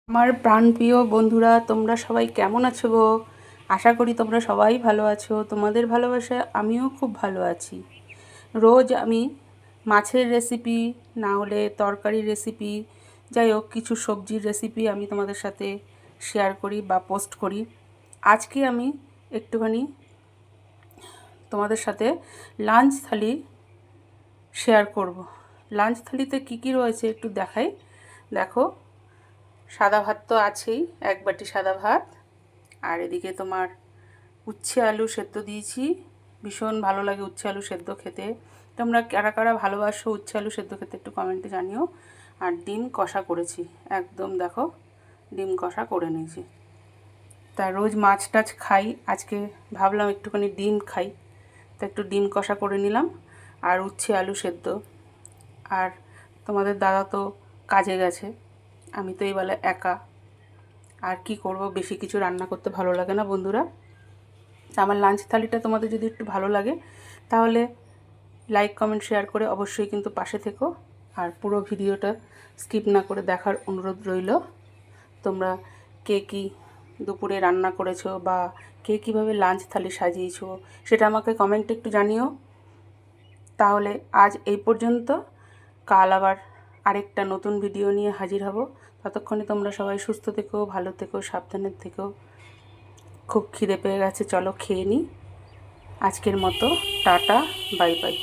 আমার প্রাণপ্রিয় বন্ধুরা, তোমরা সবাই কেমন আছো গো? আশা করি তোমরা সবাই ভালো আছো। তোমাদের ভালোবাসায় আমিও খুব ভালো আছি। রোজ আমি মাছের রেসিপি, না হলে তরকারির রেসিপি, যাই হোক কিছু সবজির রেসিপি আমি তোমাদের সাথে শেয়ার করি বা পোস্ট করি। আজকে আমি একটুখানি তোমাদের সাথে লাঞ্চ থালি শেয়ার করব। লাঞ্চ থালিতে কী কী রয়েছে একটু দেখাই। দেখো, সাদা ভাত তো আছেই, এক বাটি সাদা ভাত। আর এদিকে তোমার উচ্ছে আলু সেদ্ধ দিয়েছি। ভীষণ ভালো লাগে উচ্ছে আলু সেদ্ধ খেতে। তোমরা কারা কারা ভালোবাসো উচ্ছে আলু সেদ্ধ খেতে একটু কমেন্টে জানিও। আর ডিম কষা করেছি, একদম দেখো ডিম কষা করে নিয়েছি। তা রোজ মাছ টাছ খাই, আজকে ভাবলাম একটুখানি ডিম খাই, তা একটু ডিম কষা করে নিলাম। আর উচ্ছে আলু সেদ্ধ। আর তোমাদের দাদা তো কাজে গেছে, আমি তো এই বেলা একা। আর কি করব, বেশি কিছু রান্না করতে ভালো লাগে না বন্ধুরা। আমার লাঞ্চ থালিটা তোমাদের যদি একটু ভালো লাগে তাহলে লাইক কমেন্ট শেয়ার করে অবশ্যই কিন্তু পাশে থেকো। আর পুরো ভিডিওটা স্কিপ না করে দেখার অনুরোধ রইল। তোমরা কে কী দুপুরে রান্না করেছো বা কে কীভাবে লাঞ্চ থালি সাজিয়েছো সেটা আমাকে কমেন্টে একটু জানিও। তাহলে আজ এই পর্যন্ত। কাল আবার আরেকটা নতুন ভিডিও নিয়ে হাজির হব। ততক্ষণে তোমরা সবাই সুস্থ থেকো, ভালো থেকো, সাবধানে থেকো। খুব খিদে পেয়ে গেছে, চলো খেয়ে নিই। আজকের মতো টাটা, বাই বাই।